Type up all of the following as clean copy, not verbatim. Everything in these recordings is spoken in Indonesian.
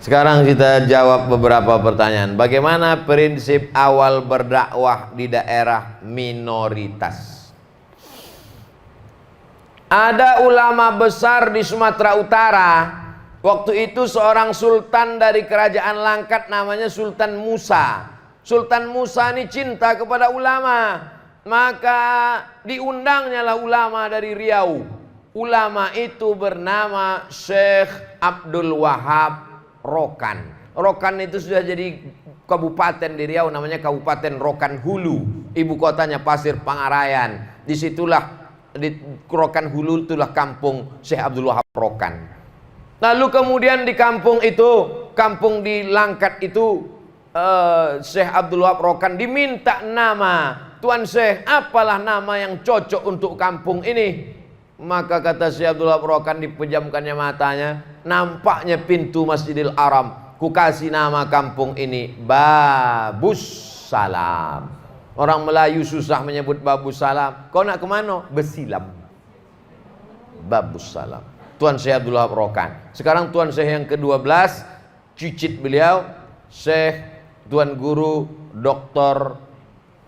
Sekarang kita jawab beberapa pertanyaan. Bagaimana prinsip awal berdakwah di daerah minoritas? Ada ulama besar di Sumatera Utara. Waktu itu seorang sultan dari kerajaan Langkat namanya Sultan Musa. Sultan Musa ini cinta kepada ulama. Maka diundangnya lah ulama dari Riau. Ulama itu bernama Syekh Abdul Wahab Rokan. Rokan itu sudah jadi kabupaten di Riau, namanya Kabupaten Rokan Hulu. Ibu kotanya Pasir Pangarayan. Disitulah di Rokan Hulu itulah kampung Syekh Abdul Wahab Rokan. Lalu kemudian di kampung itu, kampung di Langkat itu, Syekh Abdul Wahab Rokan diminta nama. Tuan Syekh, apalah nama yang cocok untuk kampung ini? Maka kata Syekh Abdul Wahab Rokan, dipejamkannya matanya, nampaknya pintu Masjidil Haram. Ku kasih nama kampung ini Babus Salam. Orang Melayu susah menyebut Babus Salam. Kau nak kemana? Besilam. Babus Salam. Tuan Syekh Abdul Wahab Rokan. Sekarang Tuan Syekh yang ke-12, cicit beliau, Syekh Tuan Guru Dr.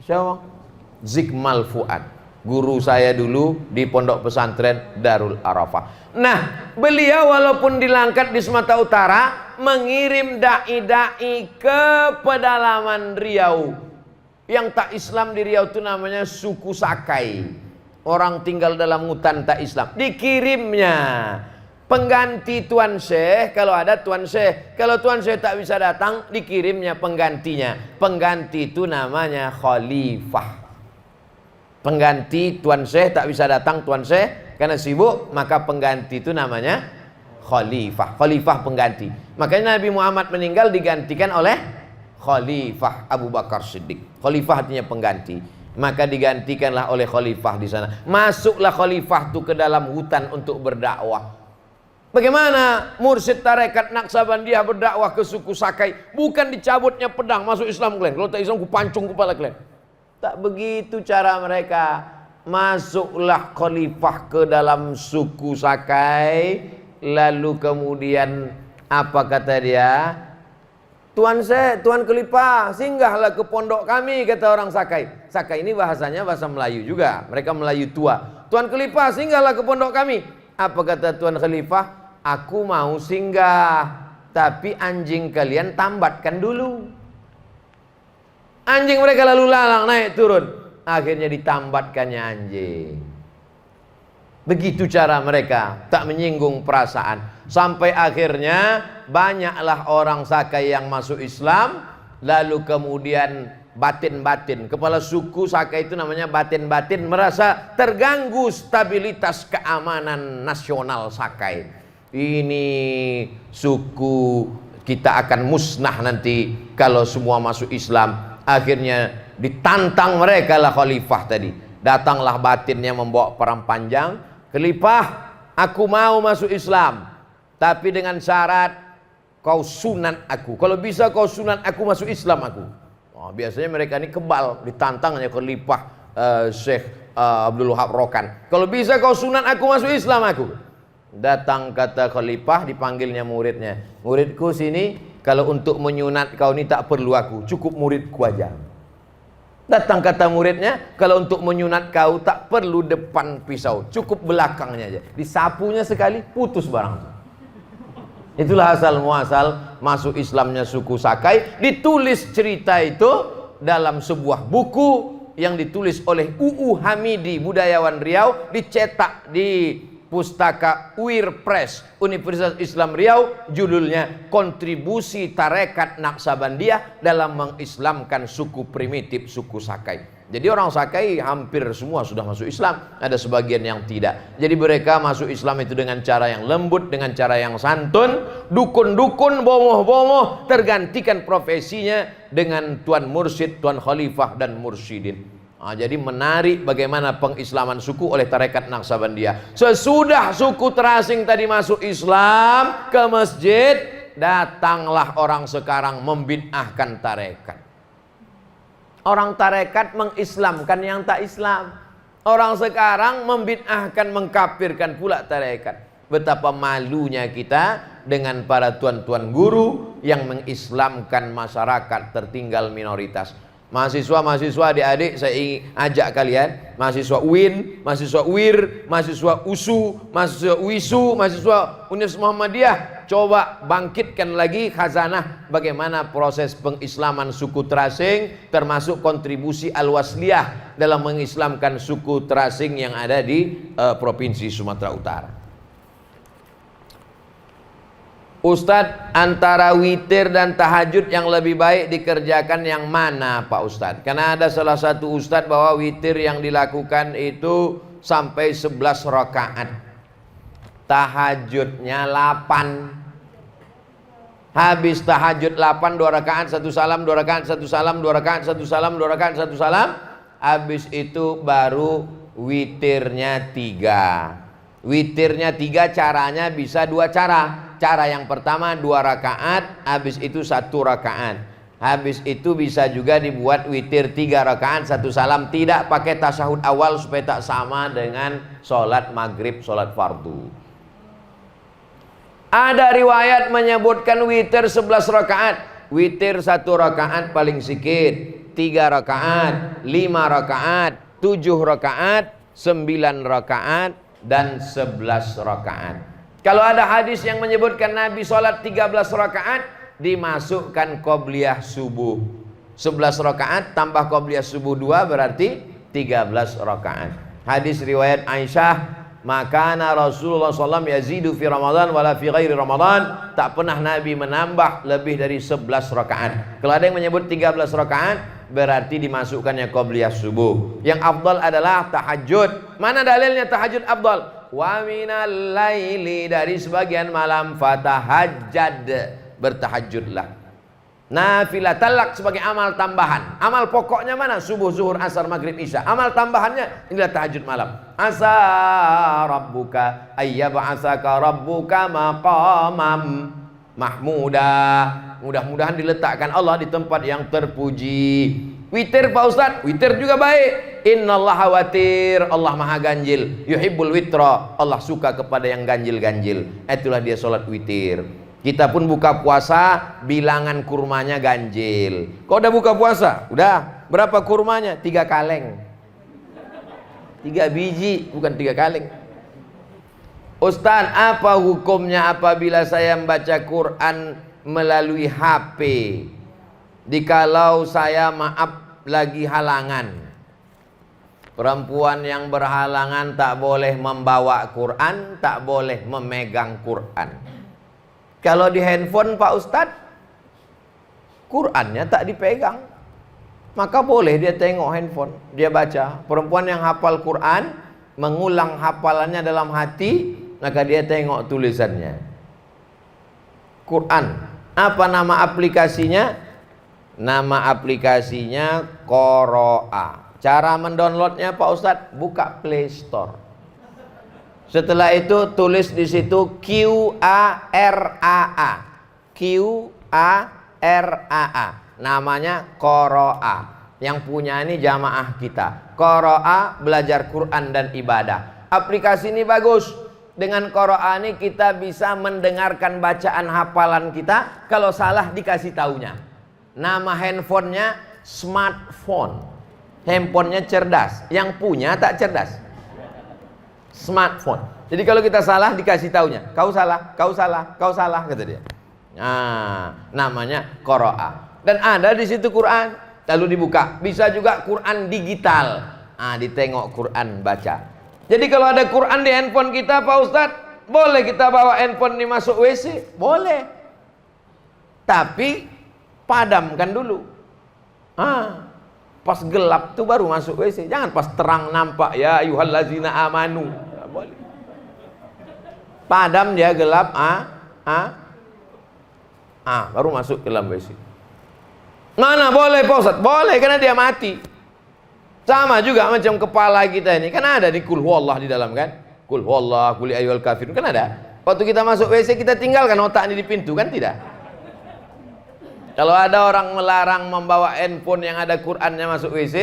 siapa? Zikmal Fuad. Guru saya dulu di pondok pesantren Darul Arafah. Nah, beliau walaupun dilangkat di Sumatera Utara, mengirim dai-dai ke pedalaman Riau. Yang tak Islam di Riau itu namanya suku Sakai. Orang tinggal dalam hutan tak Islam. Dikirimnya pengganti Tuan Syekh, kalau ada Tuan Syekh. Kalau Tuan Syekh tak bisa datang, dikirimnya penggantinya. Pengganti itu namanya khalifah. Pengganti Tuan Syekh tak bisa datang, Tuan Syekh karena sibuk, maka pengganti itu namanya khalifah. Khalifah pengganti. Makanya Nabi Muhammad meninggal digantikan oleh Khalifah Abu Bakar Siddiq. Khalifah artinya pengganti. Maka digantikanlah oleh khalifah di sana. Masuklah khalifah itu ke dalam hutan untuk berdakwah. Bagaimana mursyid tarekat Naqsabandiyah berdakwah ke suku Sakai? Bukan dicabutnya pedang, masuk Islam kalian. Kalau tak Islam, ku pancung kepala kalian. Tak begitu cara mereka. Masuklah khalifah ke dalam suku Sakai. Lalu kemudian apa kata dia? Tuan Syekh, Tuan Khalifah, singgahlah ke pondok kami, kata orang Sakai. Sakai ini bahasanya bahasa Melayu juga. Mereka Melayu tua. Tuan Khalifah, singgahlah ke pondok kami. Apa kata Tuan Khalifah? Aku mau singgah, tapi anjing kalian tambatkan dulu. Anjing mereka lalu lalang naik turun. Akhirnya ditambatkannya anjing. Begitu cara mereka, tak menyinggung perasaan. Sampai akhirnya banyaklah orang Sakai yang masuk Islam. Lalu kemudian batin-batin, kepala suku Sakai itu namanya batin-batin, merasa terganggu stabilitas keamanan nasional Sakai. Ini suku kita akan musnah nanti kalau semua masuk Islam. Akhirnya ditantang mereka lah khalifah tadi. Datanglah batinnya membawa perang panjang. Khalifah, aku mau masuk Islam, tapi dengan syarat kau sunat aku. Kalau bisa kau sunat aku masuk Islam aku. Oh, biasanya mereka ini kebal, ditantangnya khalifah Syekh Abdul Wahab Rokan. Kalau bisa kau sunat aku masuk Islam aku. Datang kata khalifah, dipanggilnya muridnya. Muridku sini, kalau untuk menyunat kau ini tak perlu aku, cukup muridku aja. Datang kata muridnya, kalau untuk menyunat kau tak perlu depan pisau, cukup belakangnya aja. Disapunya sekali, putus barang. Itulah asal muasal masuk Islamnya suku Sakai. Ditulis cerita itu dalam sebuah buku yang ditulis oleh UU Hamidi, budayawan Riau, dicetak di Pustaka UIR Press Universitas Islam Riau. Judulnya Kontribusi Tarekat Naqsabandiyah dalam mengislamkan suku primitif suku Sakai. Jadi orang Sakai hampir semua sudah masuk Islam, ada sebagian yang tidak. Jadi mereka masuk Islam itu dengan cara yang lembut, dengan cara yang santun. Dukun-dukun, bomoh-bomoh tergantikan profesinya dengan tuan mursyid, tuan khalifah dan mursyidin. Jadi menarik bagaimana pengislaman suku oleh tarekat Naqsabandiyah. Sesudah suku terasing tadi masuk Islam ke masjid, datanglah orang sekarang membid'ahkan tarekat. Orang tarekat mengislamkan yang tak Islam. Orang sekarang membid'ahkan, mengkafirkan pula tarekat. Betapa malunya kita dengan para tuan-tuan guru yang mengislamkan masyarakat tertinggal minoritas. Mahasiswa-mahasiswa, adik-adik, saya ingin ajak kalian, mahasiswa UIN, mahasiswa UIR, mahasiswa USU, mahasiswa WISU, mahasiswa Universitas Muhammadiyah, coba bangkitkan lagi khazanah bagaimana proses pengislaman suku terasing, termasuk kontribusi Al-Wasliyah dalam mengislamkan suku terasing yang ada di Provinsi Sumatera Utara. Ustadz, antara witir dan tahajud yang lebih baik dikerjakan yang mana Pak Ustadz? Karena ada salah satu Ustadz bahwa witir yang dilakukan itu sampai 11 rakaat, tahajudnya 8. Habis tahajud 8, 2 rakaat, 1 salam, 2 rakaat, 1 salam, 2 rakaat, 1 salam, 2 rakaat, 1 salam. Habis itu baru witirnya 3. Witirnya 3 caranya bisa 2 cara. Cara yang pertama 2 rakaat, habis itu 1 rakaat. Habis itu bisa juga dibuat witir 3 rakaat, 1 salam, tidak pakai tasyahud awal supaya tak sama dengan sholat maghrib, sholat fardu. Ada riwayat menyebutkan witir 11 rakaat. Witir 1 rakaat paling sedikit, 3 rakaat, 5 rakaat, 7 rakaat, 9 rakaat, dan 11 rakaat. Kalau ada hadis yang menyebutkan Nabi sholat 13 rakaat, dimasukkan qobliyah subuh. 11 rakaat tambah qobliyah subuh 2 berarti 13 rakaat. Hadis riwayat Aisyah, makana Rasulullah SAW yazidu fi Ramadan wala fi ghairi Ramadan. Tak pernah Nabi menambah lebih dari 11 rakaat. Kalau ada yang menyebut 13 rakaat, berarti dimasukkannya qobliyah subuh. Yang afdal adalah tahajud. Mana dalilnya tahajud afdal? Wa minal laili, dari sebagian malam, fatahajjad, bertahajudlah. Nafilah talak sebagai amal tambahan. Amal pokoknya mana? Subuh, zuhur, asar, maghrib, isya. Amal tambahannya inilah tahajud malam. Asa rabbuka ayyab'asaka rabbuka maqamam mahmuda. Mudah-mudahan diletakkan Allah di tempat yang terpuji. Witir Pak Ustadz, witir juga baik. Innallaha watir, Allah maha ganjil. Yuhibbul witra, Allah suka kepada yang ganjil-ganjil. Itulah dia sholat witir. Kita pun buka puasa, bilangan kurmanya ganjil. Kau udah buka puasa? Udah. Berapa kurmanya? 3 kaleng. 3 biji, bukan 3 kaleng. Ustadz, apa hukumnya apabila saya membaca Quran melalui HP? Dikalau saya maaf lagi halangan. Perempuan yang berhalangan tak boleh membawa Quran, tak boleh memegang Quran. Kalau di handphone Pak Ustadz, Qurannya tak dipegang, maka boleh dia tengok handphone, dia baca. Perempuan yang hafal Quran, mengulang hafalannya dalam hati, maka dia tengok tulisannya. Quran, apa nama aplikasinya? Nama aplikasinya Qoro'a. Cara mendownloadnya Pak Ustadz, buka Play Store. Setelah itu tulis di situ Qur'aa. Qur'aa. Namanya Qoro'a. Yang punya ini jamaah kita. Qoro'a, belajar Quran dan ibadah. Aplikasi ini bagus. Dengan Qoro'a ini kita bisa mendengarkan bacaan hafalan kita. Kalau salah dikasih taunya. Nama handphonenya smartphone. Handphonenya cerdas. Yang punya tak cerdas. Smartphone. Jadi kalau kita salah dikasih taunya. Kau salah, kau salah, kau salah, kata dia. Nah, namanya Qoro'a. Dan ada di situ Quran. Lalu dibuka. Bisa juga Quran digital. Nah, ditengok Quran, baca. Jadi kalau ada Quran di handphone kita Pak Ustadz, boleh kita bawa handphone ini masuk WC? Boleh. Tapi padamkan dulu. Pas gelap tuh baru masuk WC. Jangan pas terang nampak, ya ayyuhallazina amanu. Nggak boleh. Padam dia, gelap, baru masuk ke dalam WC. Mana boleh Pak Ustadz? Boleh, karena dia mati. Sama juga macam kepala kita ini. Kan ada di Qul Huwallah di dalam kan? Qul Huwallah, Qul ya ayyuhal kafirun, kan ada. Waktu kita masuk WC kita tinggalkan otak ini di pintu, kan tidak? Kalau ada orang melarang membawa handphone yang ada Qurannya masuk WC,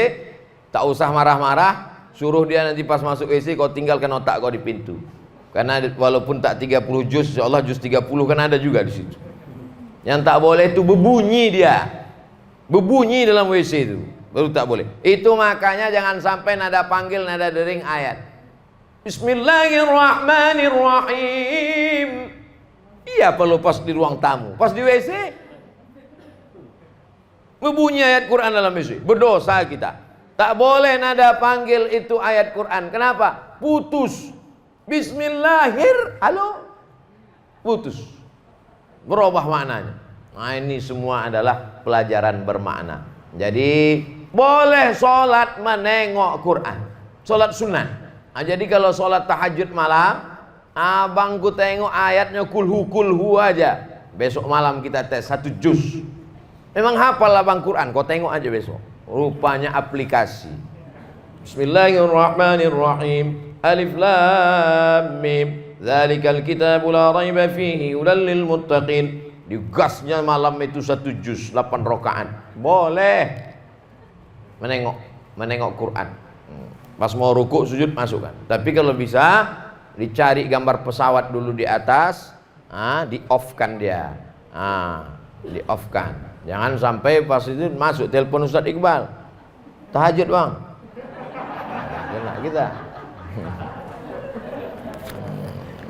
tak usah marah-marah, suruh dia nanti pas masuk WC kau tinggalkan otak kau di pintu. Karena walaupun tak 30 juz, insyaallah juz 30 kan ada juga di situ. Yang tak boleh itu berbunyi dia. Berbunyi dalam WC itu. Baru tak boleh. Itu makanya jangan sampai nada panggil, nada dering ayat. Bismillahirrahmanirrahim. Iya perlu pas di ruang tamu. Pas di WC. Berbunyi ayat Quran dalam WC. Berdosa kita. Tak boleh nada panggil itu ayat Quran. Kenapa? Putus. Bismillahir. Halo? Putus. Berubah maknanya. Nah ini semua adalah pelajaran bermakna. Jadi boleh sholat menengok Quran. Sholat sunnah. Nah, jadi kalau sholat tahajud malam, abangku tengok ayatnya kulhu aja. Besok malam kita tes 1 juz. Memang hafal abang Quran, kau tengok aja besok. Rupanya aplikasi. Bismillahirrahmanirrahim. Alif lam mim. Dzalikal kitabu la raiba fihi hudal lil muttaqin. Digasnya malam itu 1 juz 8 rakaat. Boleh menengok Quran. Pas mau rukuk sujud masukkan. Tapi kalau bisa dicari gambar pesawat dulu di atas, di off-kan dia. Di off-kan. Jangan sampai pas itu masuk telepon Ustaz Iqbal. Tahajud, Bang. Kena kita.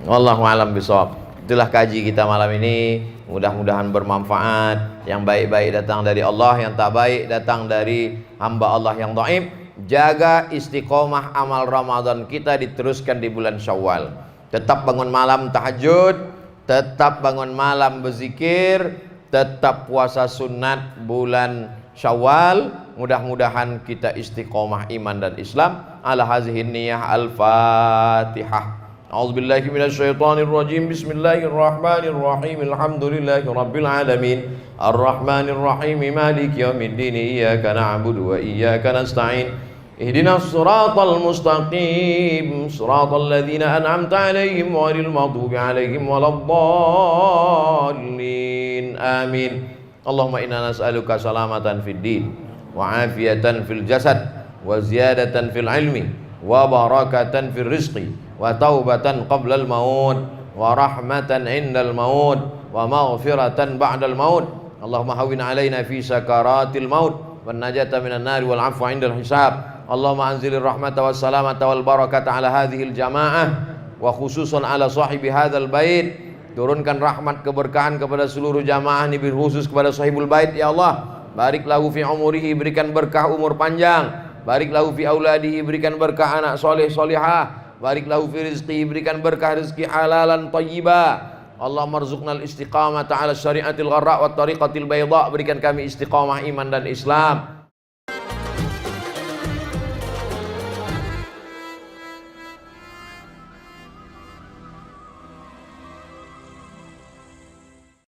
Wallahu a'lam bishawab. Itulah kaji kita malam ini. Mudah-mudahan bermanfaat. Yang baik-baik datang dari Allah, yang tak baik datang dari hamba Allah yang dhaif. Jaga istiqomah amal Ramadan kita diteruskan di bulan Syawal. Tetap bangun malam tahajud, tetap bangun malam berzikir, tetap puasa sunat bulan Syawal. Mudah-mudahan kita istiqomah iman dan Islam. Ala hazihin niyah. Al-Fatihah. A'udzubillahi minasyaitonirrajim. Bismillahirrahmanirrahim. Alhamdulillahi rabbil alamin. Arrahmanirrahim. Maliki yaumiddin. Iyyaka na'budu wa iyyaka nasta'in. Ihdinas siratal mustaqim. Siratal ladzina an'amta 'alaihim ghairil maghdubi 'alaihim waladdallin. Amin. Allahumma inna nas'aluka salamatan fid din wa afiyatan fil jasad wa ziyadatan fil ilmi wa barakatan fil rizqi wa taubatan qabla al-maut wa rahmatan indal maut wa maghfiratan ba'dal maut. Allahumma hawwin alaina fi sakaratil maut wan najata minan nari wal afwa indal hisab. Allahumma anzilir rahmata was salamata wal barakata ala hadhil jamaah wa khususan ala sahibi hadzal bait. Turunkan rahmat keberkahan kepada seluruh jamaah ini, khusus kepada sahibul bait ya Allah. Barik lahu fi umurihi, berikan berkah umur panjang. Barik lahu fi auladihi, berikan berkah anak soleh solihah. Barik lahu fi rizqi, berikan berkah rezeki halalan thayyibah. Allahumma rzuqnal istiqamata ala syariatil gharra wa tariqatil bayda. Berikan kami istiqamah iman dan Islam.